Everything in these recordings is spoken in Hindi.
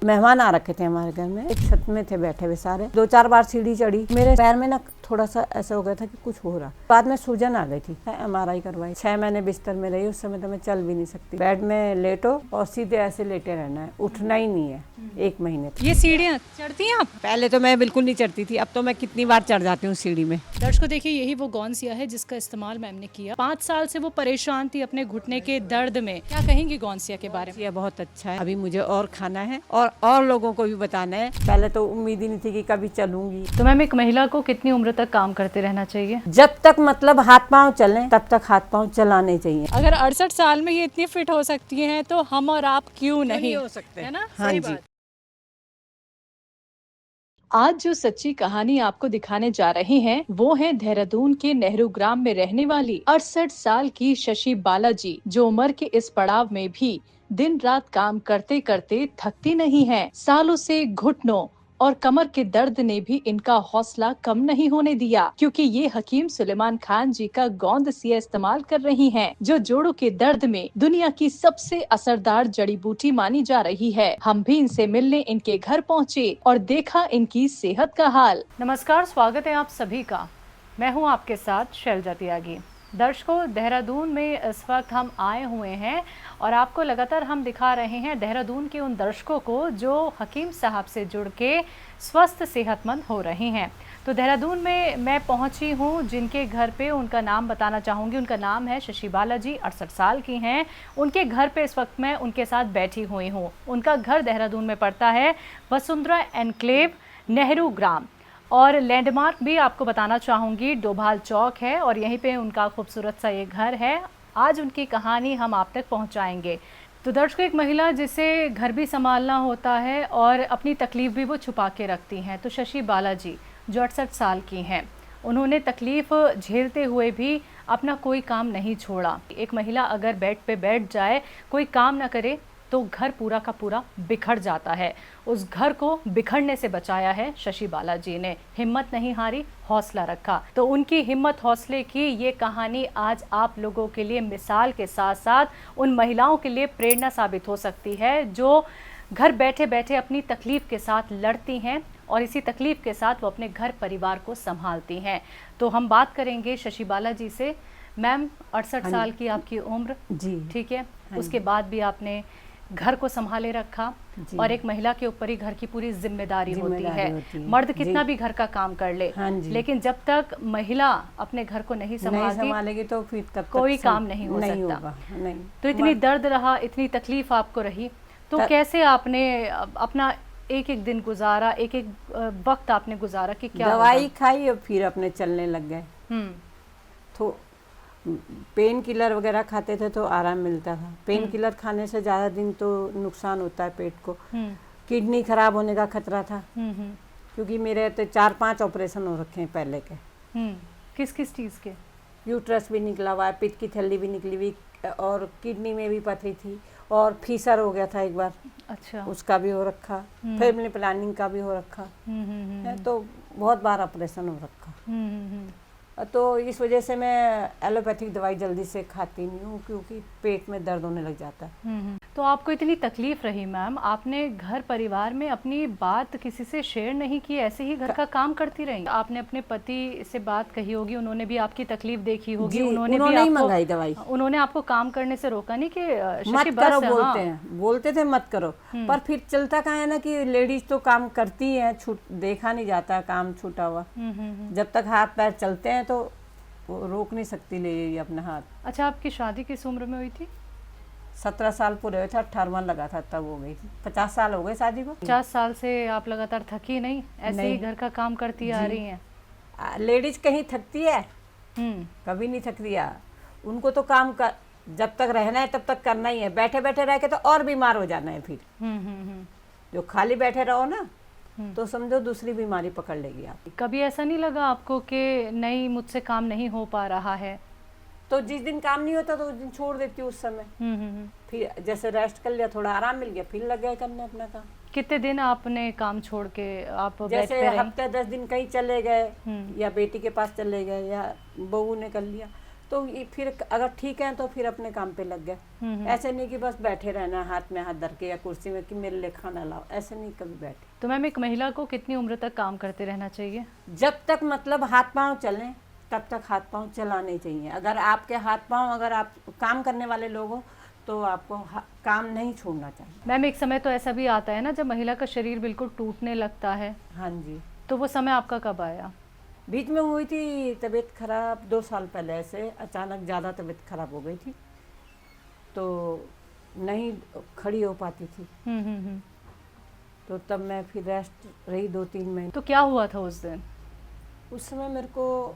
मेहमान आ रखे थे हमारे घर में, एक छत में थे बैठे हुए सारे, 2-4 बार सीढ़ी चढ़ी, मेरे पैर में ना थोड़ा सा ऐसा हो गया था कि कुछ हो रहा। बाद में सूजन आ गई थी, MRI करवाई, 6 महीने बिस्तर में रही। उस समय तो मैं चल भी नहीं सकती, बेड में लेटो और सीधे ऐसे लेटे रहना है, उठना ही नहीं है 1 महीने तक। ये सीढ़ियाँ चढ़ती हैं आप? पहले तो मैं बिल्कुल नहीं चढ़ती थी, अब तो मैं कितनी बार चढ़ जाती हूँ सीढ़ी में। दर्शकों देखिए, यही वो गौनसिया है जिसका इस्तेमाल मैम ने किया। 5 साल से वो परेशान थी अपने घुटने के दर्द में। क्या कहेंगी गौनसिया के बारे में? ये बहुत अच्छा है, अभी मुझे और खाना है और लोगों को भी बताना है। पहले तो उम्मीद ही नहीं थी कि कभी चलूंगी। तो मैम, एक महिला को कितनी उम्र तक काम करते रहना चाहिए? जब तक मतलब हाथ पांव चलें तब तक हाथ पांव चलाने चाहिए। अगर 68 साल में ये इतनी फिट हो सकती हैं तो हम और आप क्यों नहीं हो सकते, है ना? हाँ सही जी। बात। आज जो सच्ची कहानी आपको दिखाने जा रहे हैं वो है देहरादून के नेहरू ग्राम में रहने वाली 68 साल की शशि बालाजी, जो उम्र के इस पड़ाव में भी दिन रात काम करते करते थकती नहीं है। सालों से घुटनों और कमर के दर्द ने भी इनका हौसला कम नहीं होने दिया, क्योंकि ये हकीम सुलेमान खान जी का गोंद सिया इस्तेमाल कर रही हैं, जो जोड़ों के दर्द में दुनिया की सबसे असरदार जड़ी बूटी मानी जा रही है। हम भी इनसे मिलने इनके घर पहुँचे और देखा इनकी सेहत का हाल। नमस्कार, स्वागत है आप सभी का। मैं हूँ आपके साथ शैलजा त्यागी। दर्शकों, देहरादून में इस वक्त हम आए हुए हैं और आपको लगातार हम दिखा रहे हैं देहरादून के उन दर्शकों को जो हकीम साहब से जुड़ के स्वस्थ सेहतमंद हो रहे हैं। तो देहरादून में मैं पहुंची हूं जिनके घर पे, उनका नाम बताना चाहूँगी। उनका नाम है शशि बालाजी, 68 साल की हैं। उनके घर पे इस वक्त मैं उनके साथ बैठी हुई हूँ। उनका घर देहरादून में पड़ता है वसुंधरा एनक्लेव, नेहरू ग्राम, और लैंडमार्क भी आपको बताना चाहूँगी, डोभाल चौक है और यहीं पे उनका खूबसूरत सा ये घर है। आज उनकी कहानी हम आप तक पहुँचाएंगे। तो दर्शकों, एक महिला जिसे घर भी संभालना होता है और अपनी तकलीफ भी वो छुपा के रखती हैं, तो शशि बालाजी जो 68 साल की हैं, उन्होंने तकलीफ झेलते हुए भी अपना कोई काम नहीं छोड़ा। एक महिला अगर बेड पे बैठ जाए, कोई काम ना करे, तो घर पूरा का पूरा बिखर जाता है। उस घर को बिखरने से बचाया है शशि बालाजी ने। हिम्मत नहीं हारी, हौसला रखा। तो उनकी हिम्मत हौसले की ये कहानी आज आप लोगों के लिए मिसाल के साथ साथ उन महिलाओं के लिए प्रेरणा साबित हो सकती है जो घर बैठे बैठे अपनी तकलीफ के साथ लड़ती हैं और इसी तकलीफ के साथ वो अपने घर परिवार को संभालती हैं। तो हम बात करेंगे शशि बालाजी से। मैम, 68 साल की आपकी उम्र जी, ठीक है, उसके बाद भी आपने घर को संभाले रखा और एक महिला के ऊपर ही घर की पूरी जिम्मेदारी होती है। मर्द कितना भी घर का काम कर ले, लेकिन जब तक महिला अपने घर को नहीं संभालेगी तो फिर तब कोई काम नहीं हो सकता। नहीं। तो इतनी दर्द रहा, इतनी तकलीफ आपको रही, तो कैसे आपने अपना एक एक दिन गुजारा, एक एक वक्त आपने गुजारा कि क्या दवाई खाई और फिर अपने चलने लग गए। तो पेन किलर वगैरह खाते थे तो आराम मिलता था। पेन किलर खाने से ज़्यादा दिन तो नुकसान होता है पेट को। किडनी खराब होने का खतरा था, क्योंकि मेरे तो 4-5 ऑपरेशन हो रखे हैं पहले के। किस किस चीज़ के? यूट्रस भी निकला हुआ है, पित्त की थैली भी निकली हुई और किडनी में भी पथरी थी और फीसर हो गया था एक बार। अच्छा। उसका भी हो रखा, फैमिली प्लानिंग का भी हो रखा है, तो बहुत बार ऑपरेशन हो रखा। तो इस वजह से मैं एलोपैथिक दवाई जल्दी से खाती नहीं हूँ, क्योंकि पेट में दर्द होने लग जाता है। तो आपको इतनी तकलीफ रही मैम, आपने घर परिवार में अपनी बात किसी से शेयर नहीं की, ऐसे ही घर का काम करती रही? आपने अपने पति से बात कही होगी, उन्होंने भी आपकी तकलीफ देखी होगी, उन्होंने भी मंगाई दवाई, उन्होंने आपको काम करने से रोका नहीं कि मत करो? बोलते हैं, बोलते थे मत करो, पर फिर चलता कहाँ है ना कि लेडीज तो काम करती है, देखा नहीं जाता काम छूटा हुआ। जब तक हाथ पैर चलते हैं तो रोक नहीं सकती ले अपना हाथ। अच्छा, आपकी शादी किस उम्र में हुई थी? 17 साल पूरे हुए थे, 18वां लगा था तब हो गई थी। 50 साल हो गए शादी को। 50 साल से आप लगातार थकी नहीं, ऐसे ही घर का काम करती आ रही हैं? लेडीज कहीं थकती है? कभी नहीं थकती है। उनको तो काम कर, जब तक रहना है तब तक करना ही है। बैठे बैठे रह के तो और बीमार हो जाना है फिर। जो खाली बैठे रहो ना तो समझो दूसरी बीमारी पकड़ लेगी आप। कभी ऐसा नहीं लगा आपको कि नहीं, मुझसे काम नहीं हो पा रहा है? तो जिस दिन काम नहीं होता तो उस दिन छोड़ देती हूँ उस समय। फिर जैसे रेस्ट कर लिया, थोड़ा आराम मिल गया, फिर लग गए करने अपना काम। कितने दिन आपने काम छोड़ के आप जैसे हफ्ते 10 दिन कहीं चले गए या बेटी के पास चले गए या बहू ने कर लिया, तो ये फिर अगर ठीक है तो फिर अपने काम पे लग गए। ऐसे नहीं कि बस बैठे रहना हाथ में हाथ धर के या कुर्सी में कि मेरे लिए खाना लाओ, ऐसे नहीं कभी बैठे। तो मैम एक महिला को कितनी उम्र तक काम करते रहना चाहिए? जब तक मतलब हाथ पांव चलें तब तक हाथ पांव चलाने चाहिए। अगर आपके हाथ पांव, अगर आप काम करने वाले लोग हो तो आपको काम नहीं छोड़ना चाहिए। मैम एक समय तो ऐसा भी आता है ना जब महिला का शरीर बिल्कुल टूटने लगता है। हाँ जी। तो वो समय आपका कब आया? बीच में हुई थी तबीयत खराब 2 साल पहले, ऐसे अचानक ज़्यादा तबीयत खराब हो गई थी तो नहीं खड़ी हो पाती थी। तो तब मैं फिर रेस्ट रही 2-3 महीने। तो क्या हुआ था उस दिन? उस समय मेरे को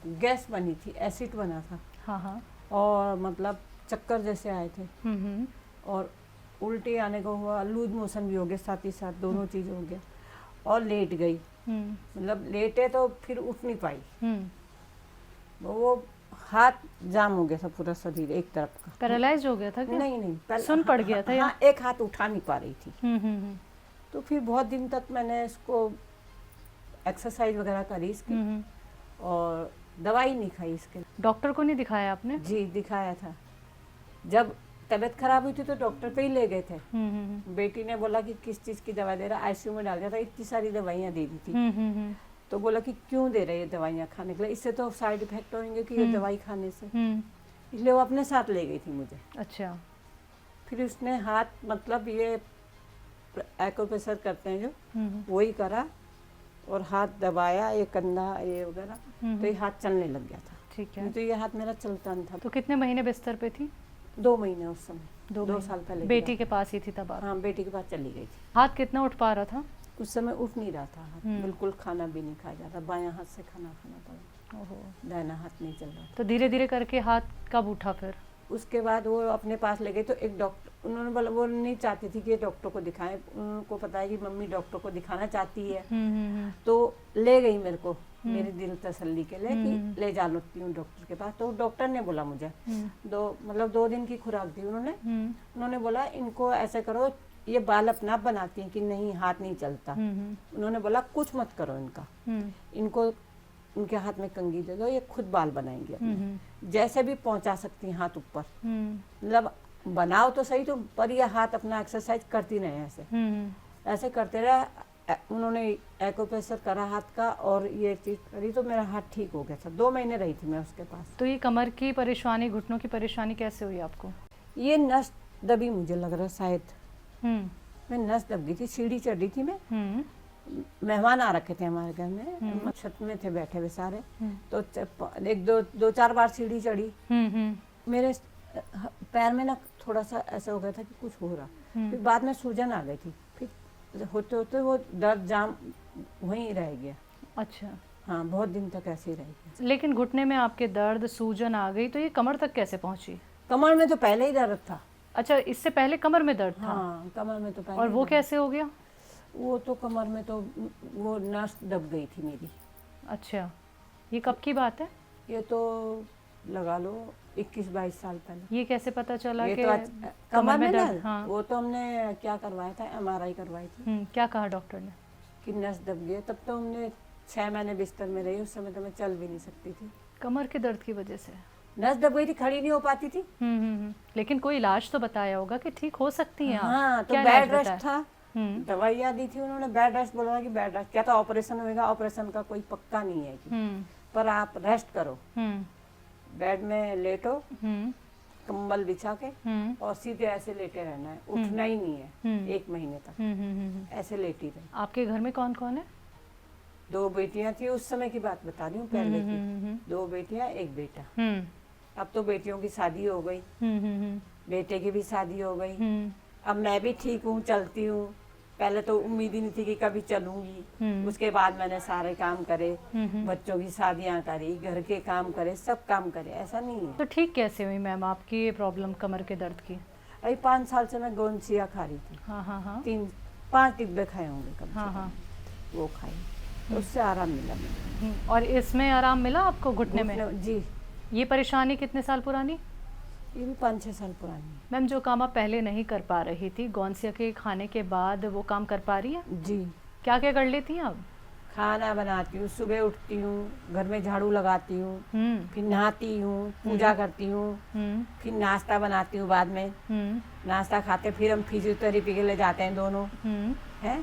गैस बनी थी, एसिड बना था। हाँ हाँ। और मतलब चक्कर जैसे आए थे और उल्टी आने को हुआ, लूज मोशन भी हो गया, साथ ही साथ दोनों चीज़ हो गया और लेट गई। मतलब लेटे तो फिर उठ नहीं पाई। वो हाथ जाम हो गया था पूरा शरीर एक तरफ का। पैरालाइज हो गया था क्या? नहीं सुन पड़ गया था या? हाँ, एक हाथ उठा नहीं पा रही थी। तो फिर बहुत दिन तक मैंने इसको एक्सरसाइज वगैरह करी इसकी और दवाई नहीं खाई इसके। डॉक्टर को नहीं दिखाया आपने? जी दिखाया था। जब तबीयत खराब हुई थी तो डॉक्टर पे ही ले गए थे। बेटी ने बोला कि किस चीज़ की दवाई दे रहा, आईसीयू में डाल दिया था, इतनी सारी दवाइयाँ दे दी थी। तो बोला कि क्यों दे रहे ये दवाइयाँ खाने के लिए, इससे तो साइड इफेक्ट होंगे कि ये दवाई खाने से। इसलिए वो अपने साथ ले गई थी मुझे। अच्छा। फिर उसने हाथ मतलब ये एक्यूप्रेशर करते हैं जो, वही करा और हाथ दबाया, ये कंधा ये वगैरह, तो ये हाथ चलने लग गया था। ठीक है। तो ये हाथ मेरा चलता नहीं था। तो कितने महीने बिस्तर पे थी? 2 महीने उस समय। 2 साल पहले। बेटी के पास ही थी तब आप? हाँ, बेटी के पास चली गई थी। हाथ कितना उठ पा रहा था? उस समय उठ नहीं रहा था, बिल्कुल खाना भी नहीं खाया जाता, बायां हाथ से खाना खाना पड़ा। ओहो। दाहिना हाथ नहीं चल रहा। तो धीरे धीरे करके हाथ कब उठा फिर? उसके बाद वो अपने पास ले गए तो एक डॉक्टर, उन्होंने बोला, वो नहीं चाहती थी कि डॉक्टर को दिखाएं, उनको पता है कि मम्मी डॉक्टर को दिखाना चाहती है। तो ले गई मेरे को, मेरी दिल तसल्ली के लिए कि ले जा लो डॉक्टर के पास। तो डॉक्टर ने बोला मुझे 2 दिन की खुराक दी उन्होंने बोला इनको ऐसे करो, ये बाल अपना बनाती हैं कि नहीं हाथ नहीं चलता। उन्होंने बोला कुछ मत करो इनका, इनको उनके हाथ में कंघी दे दो, ये खुद बाल बनाएंगे अपने, जैसे भी पहुंचा सकती हैं हाथ ऊपर। मतलब बनाओ तो सही, तो पर ये हाथ अपना एक्सरसाइज करती रहे, ऐसे करते रहे। उन्होंने एक्यूप्रेशर करा हाथ का और ये चीज करी तो मेरा हाथ ठीक हो गया था। 2 महीने रही थी मैं उसके पास। तो ये कमर की परेशानी, घुटनों की परेशानी कैसे हुई आपको? ये नस दबी, मुझे लग रहा शायद मैं नस दब गई थी। सीढ़ी चढ़ रही थी मैं, मेहमान आ रखे थे हमारे घर में, छत में थे बैठे हुए सारे, तो 2-4 बार सीढ़ी चढ़ी। मेरे पैर में ना थोड़ा सा ऐसा हो गया था कि कुछ हो रहा। फिर बाद में सूजन आ गई थी, फिर होते होते वो दर्द जाम वहीं रह गया। अच्छा। हाँ, बहुत दिन तक ऐसे ही रह गया। लेकिन घुटने में आपके दर्द, सूजन आ गई, तो ये कमर तक कैसे पहुंची? कमर में तो पहले ही दर्द था। अच्छा, इससे पहले कमर में दर्द था? हाँ, कमर में तो पहले। और वो कैसे हो गया? वो तो कमर में तो वो नस दब गई थी मेरी। अच्छा, ये कब की बात है? ये तो लगा लो 21-22 साल पहले। ये कैसे पता चला कि तो कमर में दर्द? हाँ। वो तो हमने क्या करवाया था, MRI करवाई थी। क्या कहा डॉक्टर ने? कि नस दब गई। तब तो हमने 6 महीने बिस्तर में रही, उस समय तो मैं चल भी नहीं सकती थी। कमर के दर्द की वजह से नस दब गई थी, खड़ी नहीं हो पाती थी। लेकिन कोई इलाज तो बताया होगा कि ठीक हो सकती हैं आप? हाँ, तो बेड रेस्ट था, दवाइयाँ दी थी उन्होंने, बेड रेस्ट बोला कि बेड रेस्ट, क्या तो ऑपरेशन होगा, ऑपरेशन का कोई पक्का नहीं है कि, पर आप रेस्ट करो, बेड में लेटो, कंबल बिछा के और सीधे ऐसे लेटे रहना है, उठना ही नहीं है 1 महीने तक, ऐसे लेटी रहे। आपके घर में कौन कौन है? 2 बेटियां थी, उस समय की बात बता रही हूँ, पहले की। 2 बेटियां 1 बेटा। अब तो बेटियों की शादी हो गई, बेटे की भी शादी हो गई। अब मैं भी ठीक हूँ, चलती हूँ। पहले तो उम्मीद ही नहीं थी कि कभी चलूंगी। उसके बाद मैंने सारे काम करे, बच्चों की शादियाँ करी, घर के काम करे, सब काम करे, ऐसा नहीं है। तो ठीक कैसे हुई मैम आपकी ये प्रॉब्लम कमर के दर्द की? अभी 5 साल से मैं गोंसिया खा रही थी। हाँ। 3-5 डिब्बे खाए होंगे कम से कम। हाँ। वो खाई तो उससे आराम मिला मुझे। और इसमें आराम मिला आपको घुटने में? जी। ये परेशानी कितने साल पुरानी? ये भी 5-6 साल पुरानी। मैम, जो काम आप पहले नहीं कर पा रही थी, गोंसिया के खाने के बाद वो काम कर पा रही है? जी। क्या क्या कर लेती हैं आप? खाना बनाती हूँ, सुबह उठती हूँ, घर में झाड़ू लगाती हूँ, फिर नहाती हूँ, पूजा करती हूँ, फिर नाश्ता बनाती हूँ बाद में। नाश्ता खाते फिर हम फिजियोथेरेपी के लिए जाते हैं दोनों, हैं।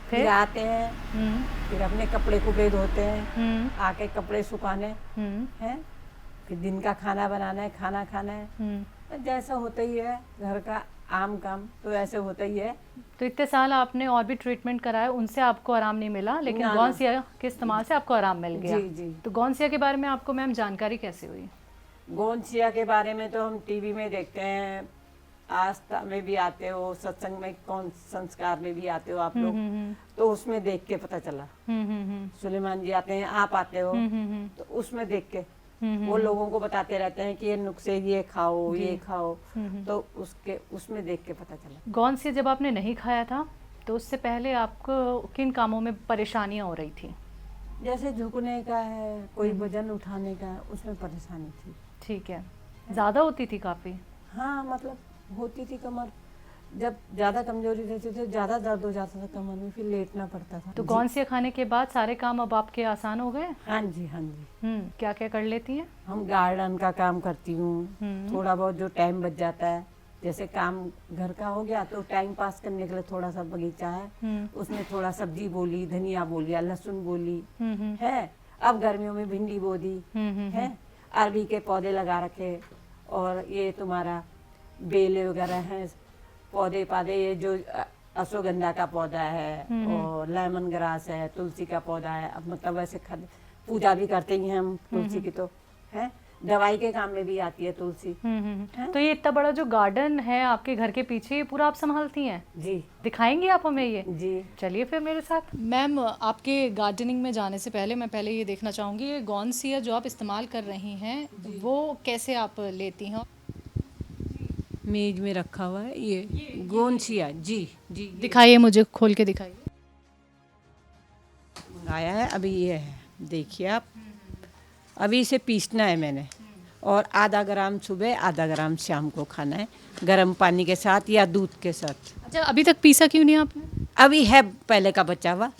फिर आते हैं, फिर अपने कपड़े कुपड़े धोते हैं, आके कपड़े सुखाने हैं, फिर दिन का खाना बनाना है, खाना खाना है। जैसा होता ही है घर का आम काम, तो ऐसे होता ही है। तो इतने साल आपने और भी ट्रीटमेंट कराया, उनसे आपको आराम नहीं मिला, लेकिन गौनसिया के इस्तेमाल से आपको आराम मिल गया। जी जी। तो गौनसिया के बारे में आपको मैम जानकारी कैसे हुई? गौनसिया के बारे में तो हम टीवी में देखते हैं, आस्था में भी आते हो, सत्संग में कौन संस्कार में भी आते हो आप लोग, तो उसमें देख के पता चला। सुलेमान जी आते हैं, आप आते हो, तो उसमें देख के वो लोगों को बताते रहते हैं कि ये नुस्खे ये खाओ ये खाओ, तो उसमें देख के पता चला। गौनसिया जब आपने नहीं खाया था तो उससे पहले आपको किन कामों में परेशानियां हो रही थी? जैसे झुकने का है, कोई वजन उठाने का है, उसमें परेशानी थी। ठीक है, ज्यादा होती थी काफी? हाँ, मतलब होती थी कमर, जब ज्यादा कमजोरी रहती थी ज्यादा दर्द हो जाता था कमर में, फिर लेटना पड़ता था। तो गौनसिया खाने के बाद सारे काम अब आपके आसान हो गए? हाँ जी, हाँ जी। क्या क्या कर लेती हैं? हम गार्डन का काम करती हूँ, थोड़ा बहुत जो टाइम बच जाता है, जैसे काम घर का हो गया तो टाइम पास करने के लिए थोड़ा सा बगीचा है, उसमें थोड़ा सब्जी बोली, धनिया बोली, लहसुन बोली है। अब गर्मियों में भिंडी बो दी है, अरबी के पौधे लगा रखे, और ये तुम्हारा बेले वगैरह हैं, पौधे ये जो अश्वगंधा का पौधा है और लेमन ग्रास है, तुलसी का पौधा है। अब मतलब वैसे पूजा भी करते ही हैं हम तुलसी की, तो है दवाई के काम में भी आती है तुलसी। तो ये इतना बड़ा जो गार्डन है आपके घर के पीछे, ये पूरा आप संभालती हैं? जी। दिखाएंगी आप हमें ये? जी चलिए फिर मेरे साथ। मैम, आपके गार्डनिंग में जाने से पहले मैं पहले ये देखना चाहूँगी, ये गौनसिया जो आप इस्तेमाल कर रही हैं वो कैसे आप लेती हैं? मेज में रखा हुआ है ये गौनसिया। जी जी, दिखाइए, मुझे खोल के दिखाइए। मंगाया है अभी, ये है देखिए आप। अभी इसे पीसना है मैंने, और आधा ग्राम सुबह आधा ग्राम शाम को खाना है, गर्म पानी के साथ या दूध के साथ। अच्छा, अभी तक पीसा क्यों नहीं आपने? अभी है पहले का बचा हुआ,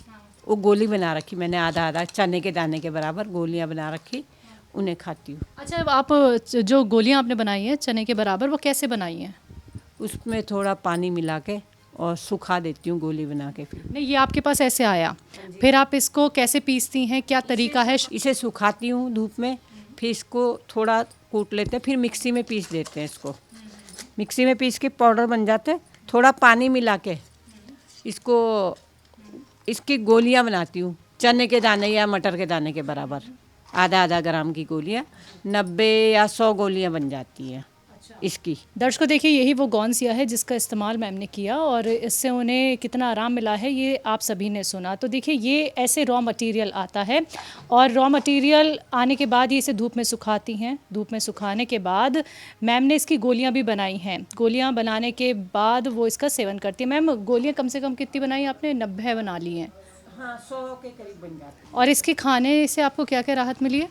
वो गोली बना रखी मैंने, आधा आधा चने के दाने के बराबर गोलियां बना रखी, उन्हें खाती हूँ। अच्छा, आप जो गोलियां आपने बनाई हैं चने के बराबर, वो कैसे बनाई हैं? उसमें थोड़ा पानी मिला के और सुखा देती हूँ गोली बना के। फिर नहीं, ये आपके पास ऐसे आया, फिर आप इसको कैसे पीसती हैं, क्या तरीका है? इसे सुखाती हूँ धूप में, फिर इसको थोड़ा कूट लेते हैं, फिर मिक्सी में पीस देते हैं। इसको मिक्सी में पीस के पाउडर बन जाते हैं, थोड़ा पानी मिला के इसको, इसकी गोलियां बनाती हूँ, चने के दाने या मटर के दाने के बराबर, आधा आधा ग्राम की गोलियां, 90 या 100 गोलियां बन जाती हैं इसकी। दर्शकों देखिए, यही वो गौनसिया है जिसका इस्तेमाल मैम ने किया और इससे उन्हें कितना आराम मिला है ये आप सभी ने सुना। तो देखिए, ये ऐसे रॉ मटेरियल आता है और रॉ मटेरियल आने के बाद ये इसे धूप में सुखाती हैं। धूप में सुखाने के बाद मैम ने इसकी गोलियां भी बनाई हैं। गोलियां बनाने के बाद वो इसका सेवन करती है। मैम, गोलियां कम से कम कितनी बनाई आपने? 90 बना ली हैं। हाँ, 100 के करीब बन जाती है। और इसके खाने से आपको क्या क्या राहत मिली है?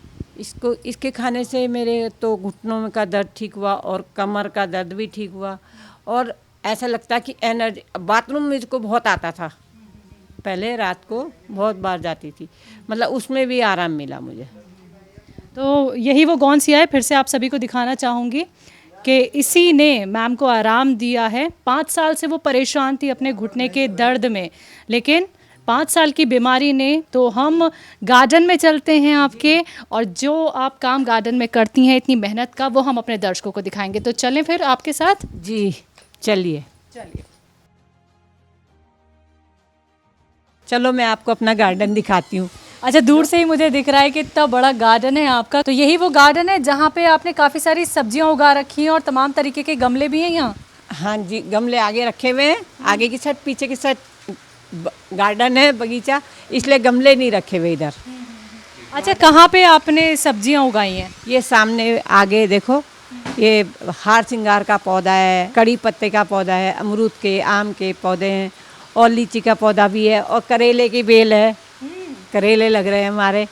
इसके खाने से मेरे तो घुटनों का दर्द ठीक हुआ और कमर का दर्द भी ठीक हुआ, और ऐसा लगता है कि एनर्जी, बाथरूम में इसको बहुत आता था पहले, रात को बहुत बार जाती थी, मतलब उसमें भी आराम मिला मुझे। तो यही वो गौनसिया है, फिर से आप सभी को दिखाना चाहूँगी कि इसी ने मैम को आराम दिया है। 5 साल से वो परेशान थी अपने घुटने के दर्द में, लेकिन 5 साल की बीमारी ने, तो हम गार्डन में चलते हैं आपके, और जो आप काम गार्डन में करती हैं इतनी मेहनत का, वो हम अपने दर्शकों को दिखाएंगे। तो चलें फिर आपके साथ? जी चलिए। चलो मैं आपको अपना गार्डन दिखाती हूँ। अच्छा, दूर से ही मुझे दिख रहा है कि इतना बड़ा गार्डन है आपका। तो यही वो गार्डन है जहाँ पे आपने काफ़ी सारी सब्जियाँ उगा रखी हैं और तमाम तरीके के गमले भी हैं यहाँ? हाँ जी, गमले आगे रखे हुए हैं, आगे की साइड, पीछे की साइड गार्डन है, बगीचा, इसलिए गमले नहीं रखे हुए इधर। अच्छा, कहाँ पे आपने सब्जियाँ उगाई हैं? ये सामने आगे देखो, ये हार श्रृंगार का पौधा है, कड़ी पत्ते का पौधा है, अमरूद के, आम के पौधे हैं, और लीची का पौधा भी है, और करेले की बेल है, करेले लग रहे हैं हमारे,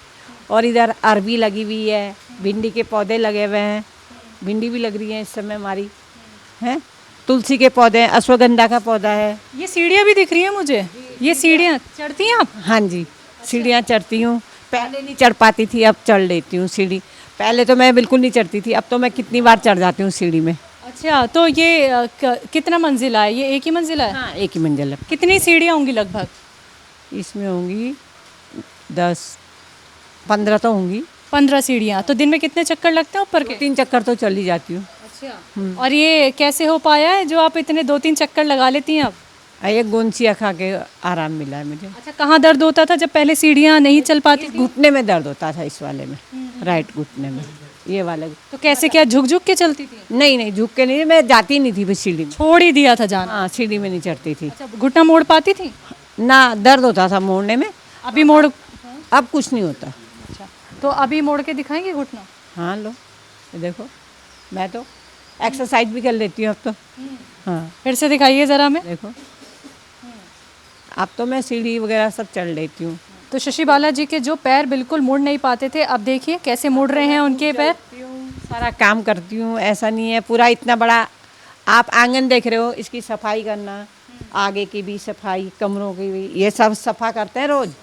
और इधर अरबी लगी हुई है, भिंडी के पौधे लगे हुए हैं, भिंडी भी लग रही है इस समय हमारी, हैं, तुलसी के पौधे हैं, अश्वगंधा का पौधा है। ये सीढ़ियाँ भी दिख रही हैं मुझे, ये सीढ़ियाँ चढ़ती हैं आप? हाँ जी, सीढ़ियाँ चढ़ती हूँ। पहले नहीं चढ़ पाती थी, अब चढ़ लेती हूँ सीढ़ी। पहले तो मैं बिल्कुल नहीं चढ़ती थी, अब तो मैं कितनी बार चढ़ जाती हूँ सीढ़ी में। अच्छा, तो ये कितना मंजिला है? ये एक ही मंजिला है? हाँ, एक ही मंजिल है। कितनी सीढ़ियाँ होंगी लगभग? इसमें होंगी 10-15 तो होंगी। 15 सीढ़ियाँ। तो दिन में कितने चक्कर लगते हैं ऊपर के? 3 चक्कर तो चली जाती हूँ। अच्छा। और ये कैसे हो पाया है जो आप इतने 2-3 चक्कर लगा लेती हैं अब? एक गोंचिया खा के आराम मिला है मुझे। अच्छा, कहाँ दर्द होता था जब पहले सीढ़ियाँ नहीं चल पाती थी? घुटने में दर्द होता था, इस वाले में, राइट घुटने में, ये वाले। तो कैसे, क्या झुक झुक के चलती थी? नहीं, झुक के नहीं, मैं जाती नहीं थी बस सीढ़ी में। छोड़ ही दिया था जाना? हाँ, सीढ़ी में नहीं चढ़ती थी। अच्छा, घुटना मोड़ पाती थी? ना, दर्द होता था मोड़ने में। अभी मोड़? अब कुछ नहीं होता। अच्छा, तो अभी मोड़ के दिखाएंगे घुटना? हाँ, लो ये देखो, मैं तो एक्सरसाइज भी कर लेती हूँ अब तो। हाँ, फिर से दिखाइए ज़रा हमें। देखो, अब तो मैं सीढ़ी वगैरह सब चढ़ लेती हूँ। तो शशि बाला जी के जो पैर बिल्कुल मुड़ नहीं पाते थे, अब देखिए कैसे मुड़ रहे हैं उनके पैर। सारा काम करती हूँ, ऐसा नहीं है। पूरा इतना बड़ा आप आंगन देख रहे हो, इसकी सफाई करना, आगे की भी सफाई, कमरों की भी, ये सब सफा करते हैं रोज।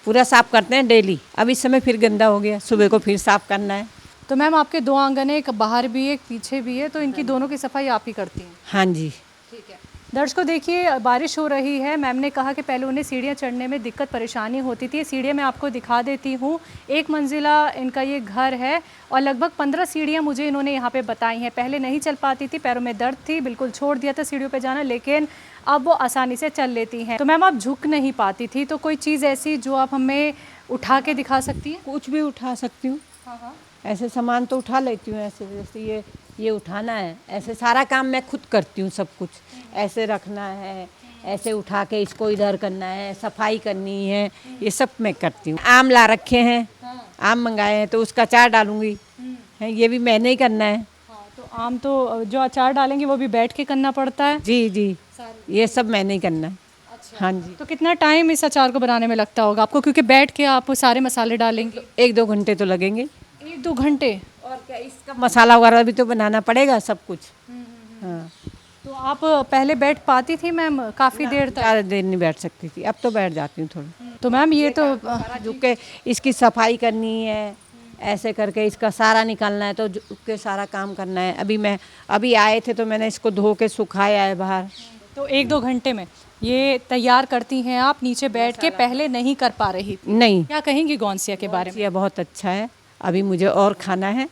पूरा साफ करते हैं डेली। अब इस समय फिर गंदा हो गया, सुबह को फिर साफ करना है। तो मैम आपके 2 आंगन है, एक बाहर भी है एक पीछे भी है, तो इनकी दोनों की सफाई आप ही करती हैं? हाँ जी। ठीक है। दर्शकों देखिए, बारिश हो रही है। मैम ने कहा कि पहले उन्हें सीढ़ियाँ चढ़ने में दिक्कत परेशानी होती थी। सीढ़ियाँ मैं आपको दिखा देती हूँ। एक मंजिला इनका ये घर है और लगभग 15 सीढ़ियाँ मुझे इन्होंने यहाँ पे बताई हैं। पहले नहीं चल पाती थी, पैरों में दर्द थी, बिल्कुल छोड़ दिया था सीढ़ियों पे जाना, लेकिन अब वो आसानी से चल लेती हैं। तो मैम आप झुक नहीं पाती थी, तो कोई चीज़ ऐसी जो आप हमें उठा के दिखा सकती हैं? कुछ भी उठा सकती हूँ। हाँ। ऐसे सामान तो उठा लेती हूँ, ऐसे जैसे ये उठाना है, ऐसे सारा काम मैं खुद करती हूँ। सब कुछ ऐसे रखना है, ऐसे उठा के इसको इधर करना है, सफाई करनी है, ये सब मैं करती हूँ। आम ला रखे हैं, आम मंगाए हैं, तो उसका अचार डालूंगी, है ये भी मैंने ही करना है। हाँ, तो आम तो जो अचार डालेंगे वो भी बैठ के करना पड़ता है? जी, ये सब मैंने ही करना है। अच्छा। हाँ जी। तो कितना टाइम इस अचार को बनाने में लगता होगा आपको, क्योंकि बैठ के आप सारे मसाले डालेंगे? 1-2 घंटे तो लगेंगे। 1-2 घंटे? और क्या, इसका मसाला वगैरह भी तो बनाना पड़ेगा सब कुछ। हाँ। तो आप पहले बैठ पाती थी मैम काफ़ी देर तक? ज़्यादा देर नहीं बैठ सकती थी, अब तो बैठ जाती हूँ थोड़ी। तो मैम ये तो झुक के इसकी सफाई करनी है, ऐसे करके इसका सारा निकालना है, तो झुक के सारा काम करना है। अभी आए थे तो मैंने इसको धो के सुखाया है बाहर। तो 1-2 घंटे में ये तैयार करती हैं आप नीचे बैठ के, पहले नहीं कर पा रही थी? नहीं। क्या कहेंगी गौंसिया के बारे में? ये बहुत अच्छा है। अभी मुझे और खाना है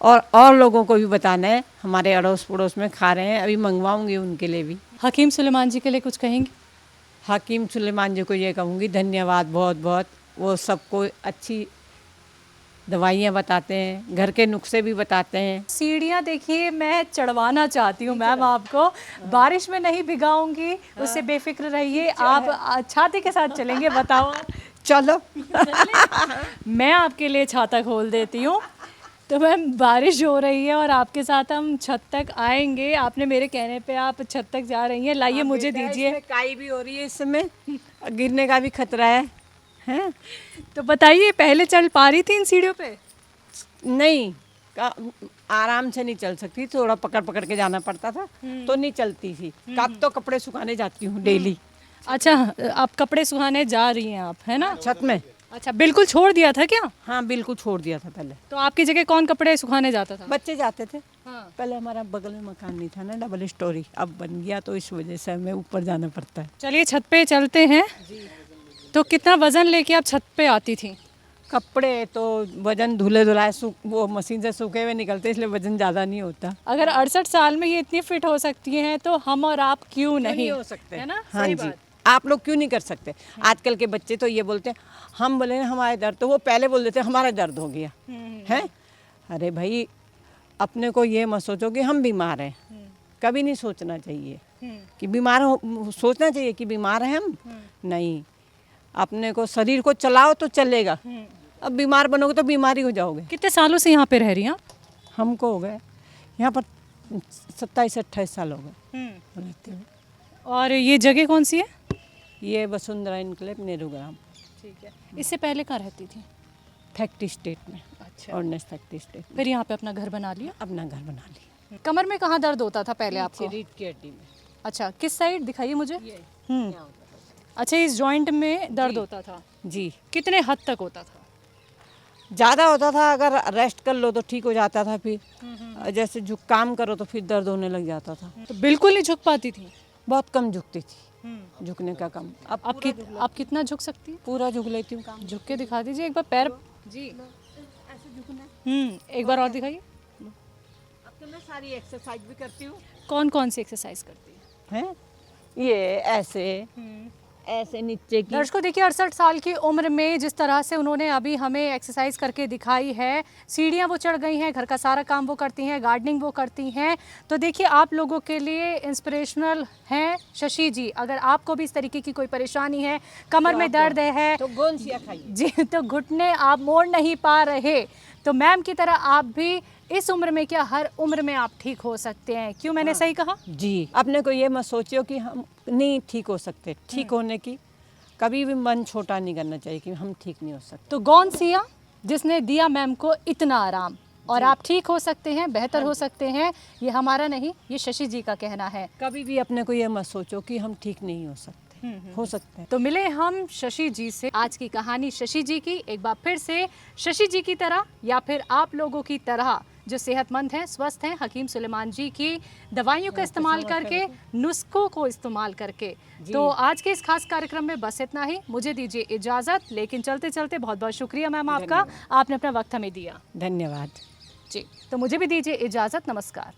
और लोगों को भी बताना है, हमारे अड़ोस पड़ोस में खा रहे हैं, अभी मंगवाऊंगी उनके लिए भी। हकीम सुलेमान जी के लिए कुछ कहेंगी? हकीम सुलेमान जी को ये कहूँगी, धन्यवाद बहुत बहुत। वो सबको अच्छी दवाइयाँ बताते हैं, घर के नुस्खे भी बताते हैं। सीढ़ियाँ देखिए मैं चढ़वाना चाहती हूँ मैम आपको, बारिश में नहीं भिगाऊंगी, उससे बेफिक्र रहिए। आप छाते के साथ चलेंगे, बताओ? चलो। मैं आपके लिए छाता खोल देती हूँ। तो मैम बारिश हो रही है और आपके साथ हम छत तक आएंगे। आपने मेरे कहने पे आप छत तक जा रही हैं, लाइए मुझे दीजिए। काई भी हो रही है इस समय, गिरने का भी खतरा है? तो बताइए, पहले चल पा रही थी इन सीढ़ियों पे? नहीं, आराम से नहीं चल सकती, थोड़ा पकड़ पकड़ के जाना पड़ता था, तो नहीं चलती थी। अब तो कपड़े सुखाने जाती हूँ डेली। अच्छा, आप कपड़े सुखाने जा रही हैं आप, है ना? छत में। अच्छा, बिल्कुल छोड़ दिया था क्या? हाँ, बिल्कुल छोड़ दिया था पहले। तो आपकी जगह कौन कपड़े सुखाने जाता था? बच्चे जाते थे। हाँ। पहले हमारा बगल में मकान नहीं था ना, डबल स्टोरी, अब बन गया, तो इस वजह से हमें ऊपर जाना पड़ता है। चलिए छत पे चलते हैं। तो कितना वजन लेके आप छत पे आती थी? कपड़े तो वजन धुले धुलाए वो मशीन से सूखे हुए निकलते, इसलिए वजन ज़्यादा नहीं होता। अगर 68 साल में ये इतनी फिट हो सकती हैं, तो हम और आप क्यों नहीं हो सकते, है ना? हाँ सही जी, बात। आप लोग क्यों नहीं कर सकते? आजकल के बच्चे तो ये बोलते हैं, हम बोले ना हमारे दर्द, तो वो पहले बोल देते हमारा दर्द हो गया है। अरे भाई, अपने को ये मत सोचो कि हम बीमार हैं, कभी नहीं सोचना चाहिए कि सोचना चाहिए कि बीमार हैं हम। नहीं, अपने को शरीर को चलाओ तो चलेगा। अब बीमार बनोगे तो बीमारी हो जाओगे। कितने सालों से यहाँ पे रह रही हैं आप? हमको हो गए यहाँ पर 27-28 साल हो गए रहते हुए। और ये जगह कौन सी है? ये वसुंधरा इनक्लेव नेहरू ग्राम। ठीक है। इससे पहले कहाँ रहती थी? फैक्ट्री स्टेट में। अच्छा। ऑर्डिनेंस फैक्ट्री स्टेट में। फिर यहाँ पे अपना घर बना लिया? अपना घर बना लिया। कमर में कहाँ दर्द होता था पहले आपको? रीढ़ की हड्डी में। अच्छा, किस साइड दिखाइए मुझे। अच्छा, इस जॉइंट में दर्द होता था जी। कितने हद तक होता था? ज़्यादा होता था, अगर रेस्ट कर लो तो ठीक हो जाता था, फिर जैसे झुक काम करो तो फिर दर्द होने लग जाता था। तो बिल्कुल नहीं झुक पाती थी? बहुत कम झुकती थी, झुकने का कम। अब आप कितना झुक सकती हैं? पूरा झुक लेती हूँ। काम झुक के दिखा दीजिए एक बार, पैर जी ऐसे झुकना। एक बार और दिखाइए। अब तो मैं सारी एक्सरसाइज भी करती हूँ। कौन कौन सी एक्सरसाइज करती हैं? ये ऐसे ऐसे नीचे की। दर्शकों देखिए, 68 साल की उम्र में जिस तरह से उन्होंने अभी हमें एक्सरसाइज करके दिखाई है, सीढ़ियाँ वो चढ़ गई हैं, घर का सारा काम वो करती हैं, गार्डनिंग वो करती हैं। तो देखिए, आप लोगों के लिए इंस्पिरेशनल हैं शशि जी। अगर आपको भी इस तरीके की कोई परेशानी है, कमर में दर्द है तो गोंसिया खाइए जी, तो घुटने आप मोड़ नहीं पा रहे, तो मैम की तरह आप भी इस उम्र में क्या हर उम्र में आप ठीक हो सकते हैं। क्यों मैंने सही कहा? जी। अपने को ये मत सोचियो कि हम नहीं ठीक हो सकते। ठीक होने की कभी भी मन छोटा नहीं करना चाहिए कि हम ठीक नहीं हो सकते। तो गौन सिया जिसने दिया मैम को इतना आराम, और आप ठीक हो सकते हैं, बेहतर हो सकते हैं, ये हमारा नहीं, ये शशि जी का कहना है। कभी भी अपने को ये मत सोचो कि हम ठीक नहीं हो सकते, हो सकते हैं। तो मिले हम शशि जी से। आज की कहानी शशि जी की, एक बार फिर से शशि जी की तरह या फिर आप लोगों की तरह जो सेहतमंद हैं, स्वस्थ हैं, हकीम सुलेमान जी की दवाइयों का इस्तेमाल करके, नुस्खों को इस्तेमाल करके। तो आज के इस खास कार्यक्रम में बस इतना ही। मुझे दीजिए इजाज़त, लेकिन चलते चलते बहुत बहुत शुक्रिया मैम आपका, आपने अपना वक्त हमें दिया। धन्यवाद जी। तो मुझे भी दीजिए इजाज़त, नमस्कार।